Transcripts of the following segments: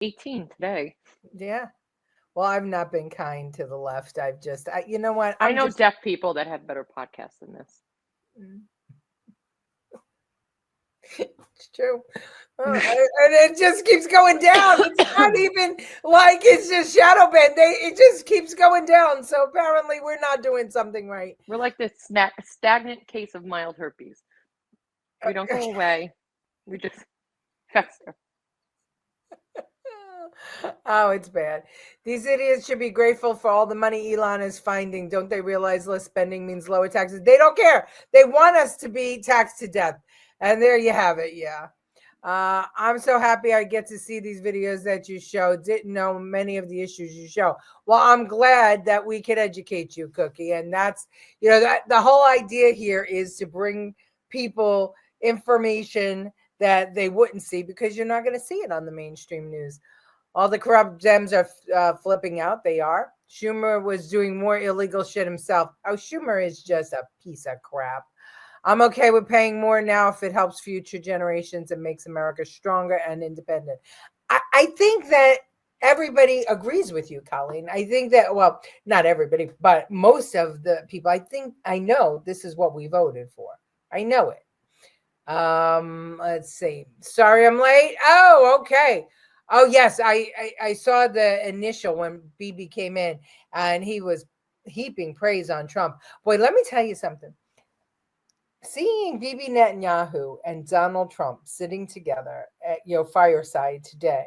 18 today. Yeah. Well, I've not been kind to the left. You know what? I know deaf people that have better podcasts than this. Mm, it's true. And it just keeps going down. It's not even like it's just shadow band. It just keeps going down. So apparently we're not doing something right. We're like this stagnant case of mild herpes. We don't go away. We just fester. Oh, it's bad. These idiots should be grateful for all the money Elon is finding. Don't they realize less spending means lower taxes? They don't care. They want us to be taxed to death. And there you have it. Yeah. I'm so happy I get to see these videos that you show. Didn't know many of the issues you show. Well, I'm glad that we could educate you, Cookie. And that's, that the whole idea here is to bring people information that they wouldn't see because you're not going to see it on the mainstream news. All the corrupt Dems are flipping out. They are. Schumer was doing more illegal shit himself. Oh, Schumer is just a piece of crap. I'm okay with paying more now if it helps future generations and makes America stronger and independent. I think that everybody agrees with you, Colleen. I think that, well, not everybody, but most of the people, I know this is what we voted for. I know it. Let's see. Sorry I'm late. Oh, okay. Oh, yes. I saw the initial when BB came in and he was heaping praise on Trump. Boy, let me tell you something. Seeing Bibi Netanyahu and Donald Trump sitting together at fireside today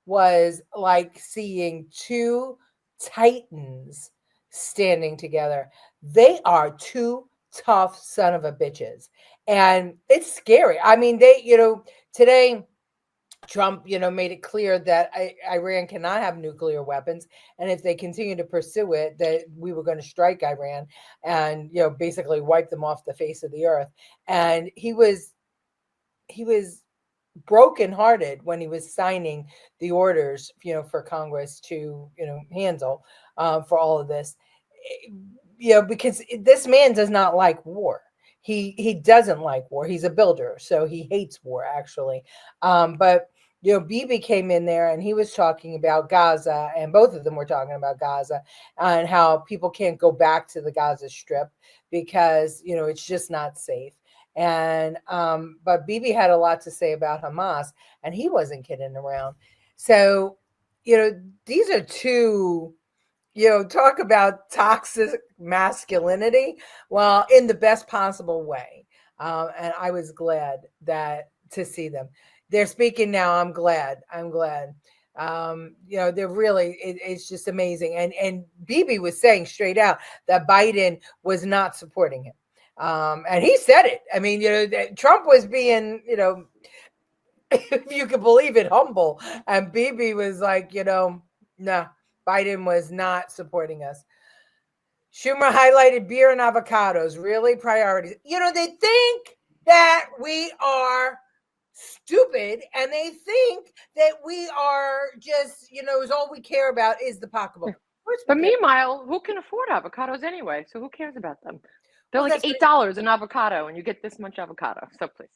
was like seeing two titans standing together. They are two tough son of a bitches, and it's scary. I mean, today Trump, made it clear that Iran cannot have nuclear weapons, and if they continue to pursue it, that we were going to strike Iran and basically wipe them off the face of the earth. And he was brokenhearted when he was signing the orders, for Congress to handle for all of this, because this man does not like war. He doesn't like war. He's a builder, so he hates war actually. But Bibi came in there and he was talking about Gaza, and both of them were talking about Gaza and how people can't go back to the Gaza Strip because it's just not safe. And but Bibi had a lot to say about Hamas, and he wasn't kidding around. So, these are two, talk about toxic masculinity, well, in the best possible way. And I was glad that to see them. They're speaking now. I'm glad. I'm glad. They're really, it's just amazing. And Bibi was saying straight out that Biden was not supporting him. And he said it. I mean, Trump was being, if you could believe it, humble. And Bibi was like, nah, Biden was not supporting us. Schumer highlighted beer and avocados, really priorities. They think that we are stupid and they think that we are just, is all we care about is the pocketbook. But meanwhile, who can afford avocados anyway? So who cares about them? They're Well, like $8 an avocado, and you get this much avocado. So please.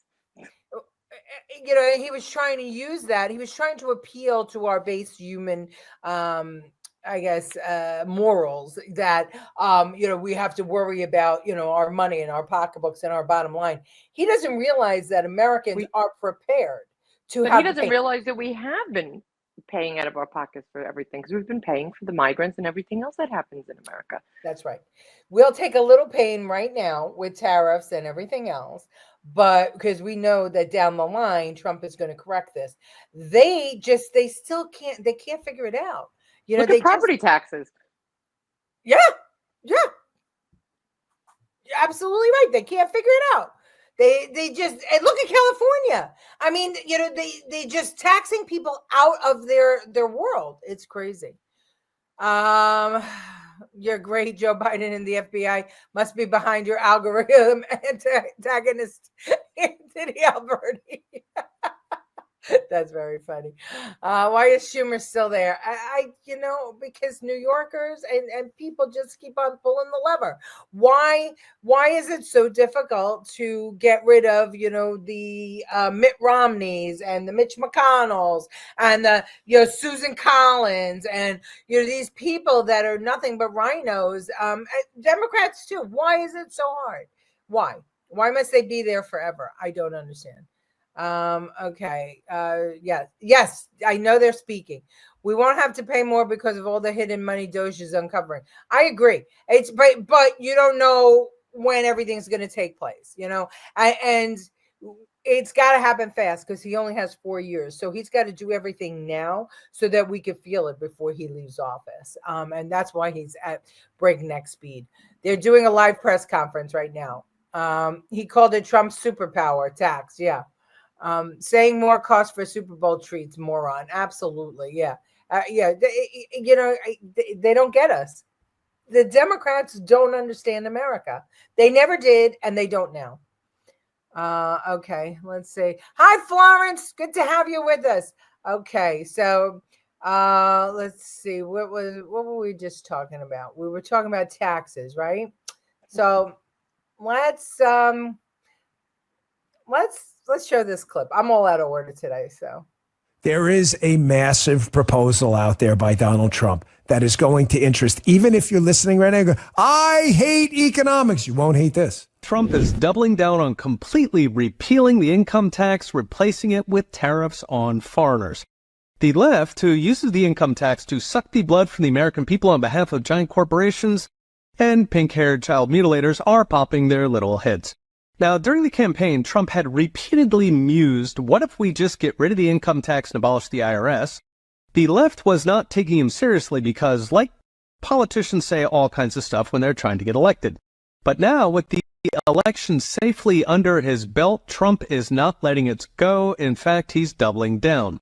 He was trying to use that. He was trying to appeal to our base human, I guess, morals that, we have to worry about, our money and our pocketbooks and our bottom line. He doesn't realize that Americans are prepared to But have. he doesn't realize that we have been paying out of our pockets for everything because we've been paying for the migrants and everything else that happens in America. That's right. We'll take a little pain right now with tariffs and everything else, but because we know that down the line Trump is going to correct this. They still can't figure it out. Look at property taxes. Yeah. Yeah. You're absolutely right. They can't figure it out. They just, and look at California. I mean, they just taxing people out of their world. It's crazy. You're great. Joe Biden and the FBI must be behind your algorithm antagonist, Anthony Alberti. That's very funny. Why is Schumer still there? Because New Yorkers and people just keep on pulling the lever. Why is it so difficult to get rid of, the Mitt Romneys and the Mitch McConnells and the, Susan Collins and, these people that are nothing but rhinos, Democrats too. Why is it so hard? Why? Why must they be there forever? I don't understand. Okay. Yes, I know they're speaking. We won't have to pay more because of all the hidden money Doge is uncovering. I agree. But you don't know when everything's going to take place, and it's got to happen fast because he only has 4 years. So he's got to do everything now so that we can feel it before he leaves office. And that's why he's at breakneck speed. They're doing a live press conference right now. He called it Trump's superpower tax. Yeah. Saying more cost for Super Bowl treats, moron. Absolutely. Yeah. They don't get us. The Democrats don't understand America. They never did, and they don't now. Okay, let's see. Hi, Florence. Good to have you with us. Okay, so let's see. What were we just talking about? We were talking about taxes, right? So let's show this clip. I'm all out of order today, so. There is a massive proposal out there by Donald Trump that is going to interest, even if you're listening right now, go, I hate economics. You won't hate this. Trump is doubling down on completely repealing the income tax, replacing it with tariffs on foreigners. The left, who uses the income tax to suck the blood from the American people on behalf of giant corporations, and pink-haired child mutilators are popping their little heads. Now, during the campaign, Trump had repeatedly mused, what if we just get rid of the income tax and abolish the IRS? The left was not taking him seriously because, like politicians say all kinds of stuff when they're trying to get elected. But now, with the election safely under his belt, Trump is not letting it go. In fact, he's doubling down.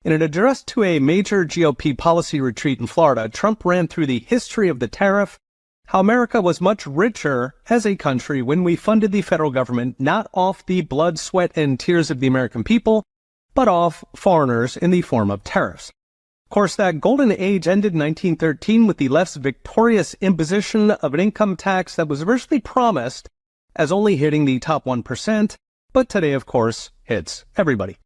In an address to a major GOP policy retreat in Florida, Trump ran through the history of the tariff, how America was much richer as a country when we funded the federal government not off the blood, sweat, and tears of the American people, but off foreigners in the form of tariffs. Of course, that golden age ended in 1913 with the left's victorious imposition of an income tax that was originally promised as only hitting the top 1%, but today, of course, hits everybody.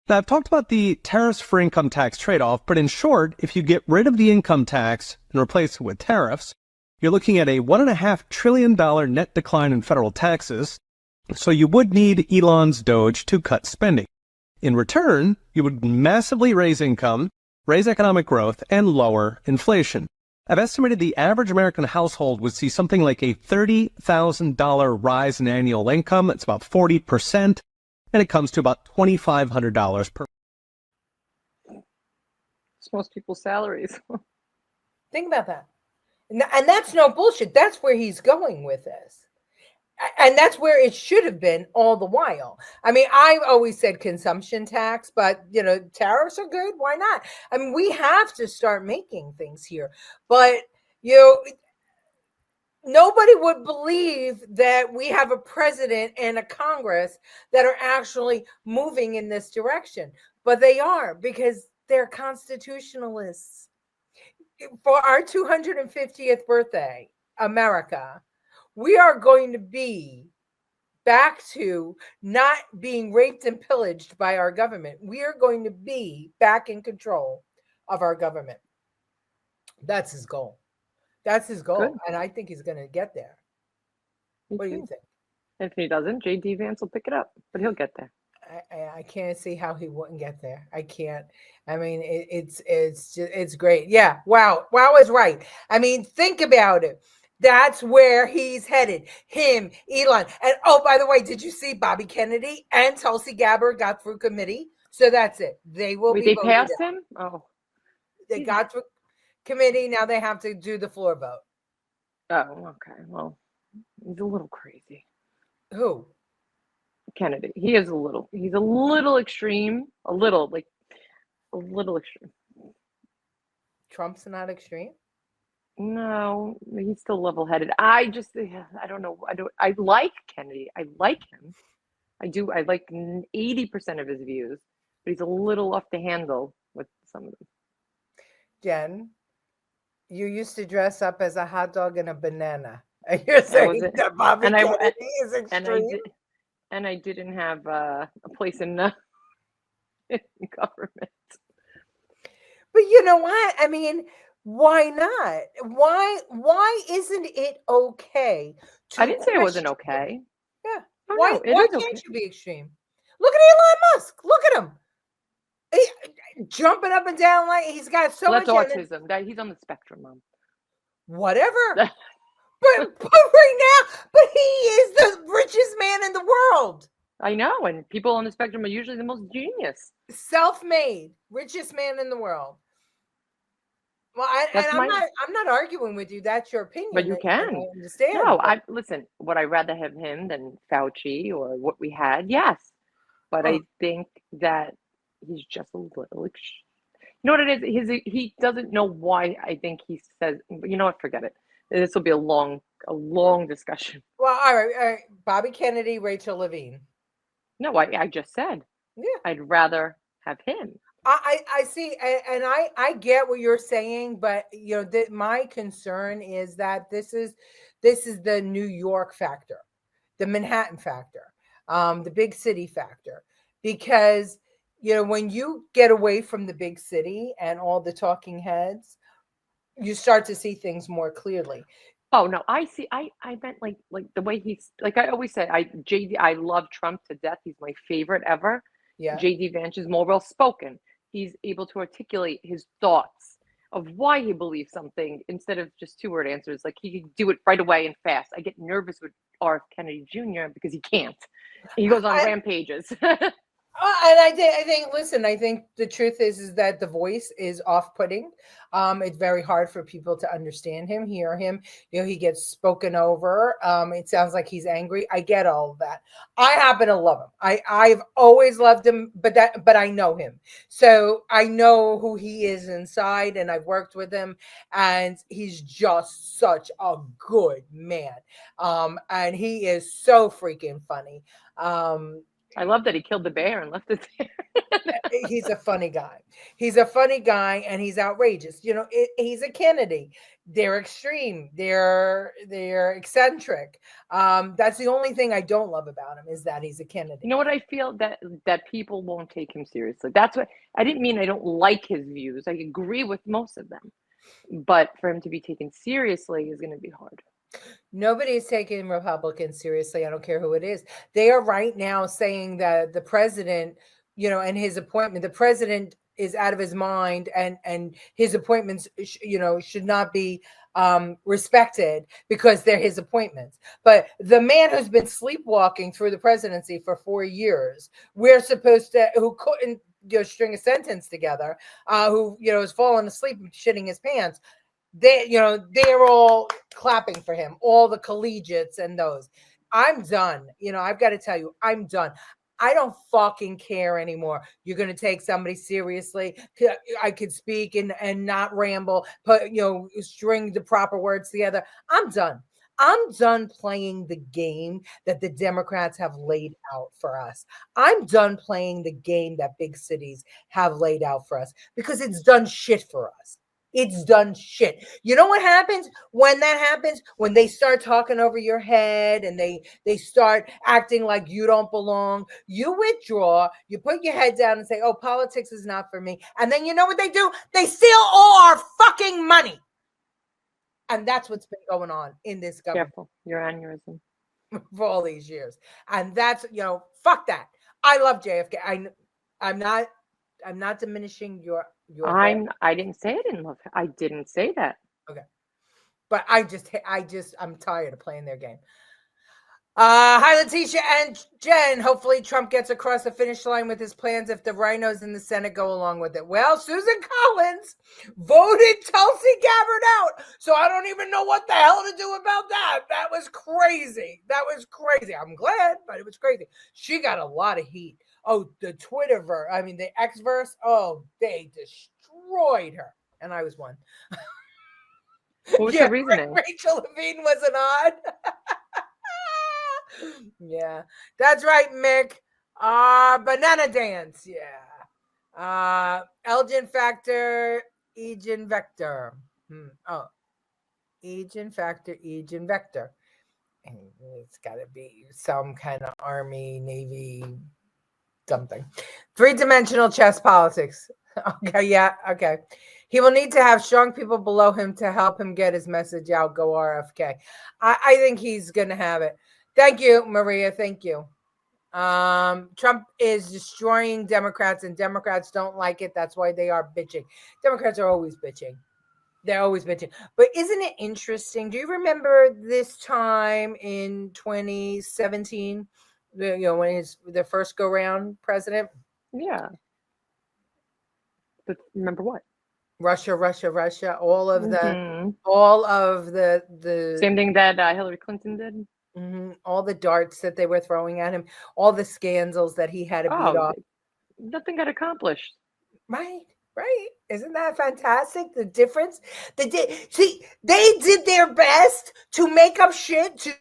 Now, I've talked about the tariffs for income tax trade-off, but in short, if you get rid of the income tax and replace it with tariffs, you're looking at a $1.5 trillion net decline in federal taxes, so you would need Elon's Doge to cut spending. In return, you would massively raise income, raise economic growth, and lower inflation. I've estimated the average American household would see something like a $30,000 rise in annual income. It's about 40%, and it comes to about $2,500 per. It's most people's salaries. Think about that. And that's no bullshit. That's where he's going with this. And that's where it should have been all the while. I mean, I've always said consumption tax, but, tariffs are good. Why not? I mean, we have to start making things here. But, nobody would believe that we have a president and a Congress that are actually moving in this direction. But they are, because they're constitutionalists. For our 250th birthday, America, we are going to be back to not being raped and pillaged by our government. We are going to be back in control of our government. That's his goal. That's his goal. Good. And I think he's going to get there. What do you think? If he doesn't, J.D. Vance will pick it up, but he'll get there. I can't see how he wouldn't get there. I can't. I mean, it's great. Yeah. Wow. Wow is right. I mean, think about it. That's where he's headed. Him, Elon. And oh, by the way, did you see Bobby Kennedy and Tulsi Gabbard got through committee? So that's it. They will be. They passed him? Oh. They got through committee. Now they have to do the floor vote. Oh, okay. Well, he's a little crazy. Who? Kennedy. He's a little extreme. A little extreme. Trump's not extreme? No, he's still level-headed. I don't know. I like Kennedy. I like him. I do. I like 80% of his views. but he's a little off the handle with some of them. Jen, you used to dress up as a hot dog and a banana. And you're saying it. that Bobby And I- Kennedy is And extreme? I didn't have a place in in government. But you know what? I mean, why not? Why isn't it okay to I didn't say it wasn't question? okay. Yeah. Oh, Why no, it why is can't okay. you be extreme? Look at Elon Musk. Look at him. Jumping up and down like he's got so Well, much that's energy. autism. He's on the spectrum, Mom. Whatever. but right now, but he is the richest man in the world. I know, and people on the spectrum are usually the most genius. Self-made, richest man in the world. Well, I'm not arguing with you. That's your opinion. But you and can. I understand. No, but- listen. Would I rather have him than Fauci or what we had? Yes, but I think that he's just a little. You know what it is? He doesn't know why. I think he says. You know what? Forget it. This will be a long discussion. Well, all right. Bobby Kennedy, Rachel Levine. No, I just said. Yeah. I'd rather have him. I see, and I get what you're saying, but you know, my concern is that this is the New York factor, the Manhattan factor, the big city factor, because you know when you get away from the big city and all the talking heads, you start to see things more clearly. Oh no, I see. I meant like the way he's like I always say. I love Trump to death. He's my favorite ever. Yeah. JD Vance is more well spoken. He's able to articulate his thoughts of why he believes something instead of just 2-word answers. Like he can do it right away and fast. I get nervous with RF Kennedy Jr. because he can't. He goes on rampages. And I think, listen, I think the truth is that the voice is off-putting. It's very hard for people to understand him, hear him. You know, he gets spoken over. It sounds like he's angry. I get all of that. I happen to love him. I've always loved him, but I know him. So I know who he is inside, and I've worked with him, and he's just such a good man. And he is so freaking funny. I love that he killed the bear and left it there. He's a funny guy. He's a funny guy, and he's outrageous. You know, he's a Kennedy. They're extreme. They're eccentric. That's the only thing I don't love about him is that he's a Kennedy. You know what I feel that people won't take him seriously. That's what I didn't mean. I don't like his views. I agree with most of them, but for him to be taken seriously is going to be hard. Nobody is taking Republicans seriously. I don't care who it is. They are right now saying that the president, you know, and his appointment, the president is out of his mind, and his appointments, you know, should not be respected because they're his appointments. But the man who's been sleepwalking through the presidency for 4 years, we're supposed to, who couldn't, you know, string a sentence together, who, you know, is falling asleep and shitting his pants. They're all clapping for him, all the collegiates and those. I'm done. You know, I've got to tell you, I'm done. I don't fucking care anymore. You're going to take somebody seriously. I could speak and not ramble, but, you know, string the proper words together. I'm done. I'm done playing the game that the Democrats have laid out for us. I'm done playing the game that big cities have laid out for us because it's done shit for us. It's done shit. You know what happens when that happens? When they start talking over your head and they start acting like you don't belong. You withdraw, you put your head down and say, oh, politics is not for me. And then you know what they do? They steal all our fucking money. And that's what's been going on in this government. Careful, your aneurysm. For all these years. And that's, you know, fuck that. I love JFK. I'm not diminishing your I didn't say I didn't love him. I didn't say that. Okay. But I'm tired of playing their game. Hi, Letitia and Jen. Hopefully Trump gets across the finish line with his plans if the rhinos in the Senate go along with it. Well, Susan Collins voted Tulsi Gabbard out. So I don't even know what the hell to do about that. That was crazy. I'm glad, but it was crazy. She got a lot of heat. Oh, the Twitterverse. I mean, the Xverse. Oh, they destroyed her. And I was one. What was her reasoning? Rachel Levine was an odd. Yeah, that's right, Mick. Banana dance. Yeah. Elgin factor, Egen vector. Oh, Egen factor, Egen vector. It's got to be some kind of Army, Navy, something. Three-dimensional chess politics. Okay, yeah, okay. He will need to have strong people below him to help him get his message out. Go RFK. I think he's going to have it. Thank you, Maria. Thank you. Trump is destroying Democrats, and Democrats don't like it. That's why they are bitching. Democrats are always bitching. They're always bitching. But isn't it interesting? Do you remember this time in 2017, when he's the first go round president? Yeah. But remember what? Russia, all of Mhm. the Same thing that Hillary Clinton did. all the darts that they were throwing at him, all the scandals that he had to beat off. Nothing got accomplished. Right. Isn't that fantastic? The difference. See, they did their best to make up shit to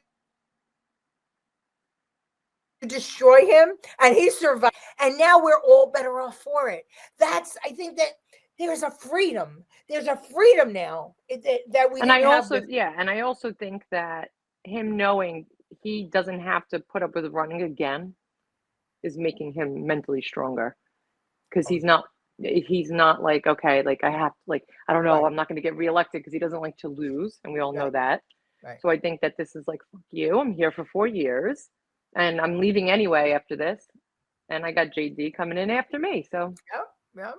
destroy him, and he survived. And now we're all better off for it. I think that there's a freedom. There's a freedom now that we. And I also think that him knowing he doesn't have to put up with running again is making him mentally stronger, because he's not like, okay, like I have to, like, I don't know, I'm not going to get reelected, because he doesn't like to lose, and we all know that. Right. So I think that this is like, fuck you, I'm here for 4 years and I'm leaving anyway after this, and I got JD coming in after me. So yep.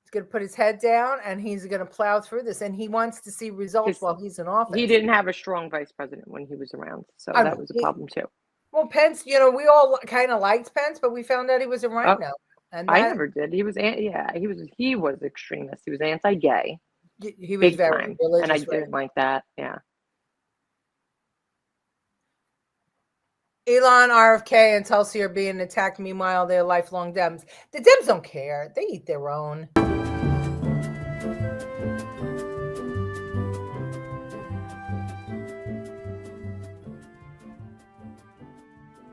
He's going to put his head down and he's going to plow through this, and he wants to see results while he's in office. He didn't have a strong vice president when he was around, so that was a problem too. Well, Pence, we all kind of liked Pence, but we found out he was a rhino. And I never did. He was extremist. He was anti-gay. He was very time, religious, and I didn't like that. Yeah. Elon, RFK, and Tulsi are being attacked. Meanwhile, they're lifelong Dems. The Dems don't care. They eat their own.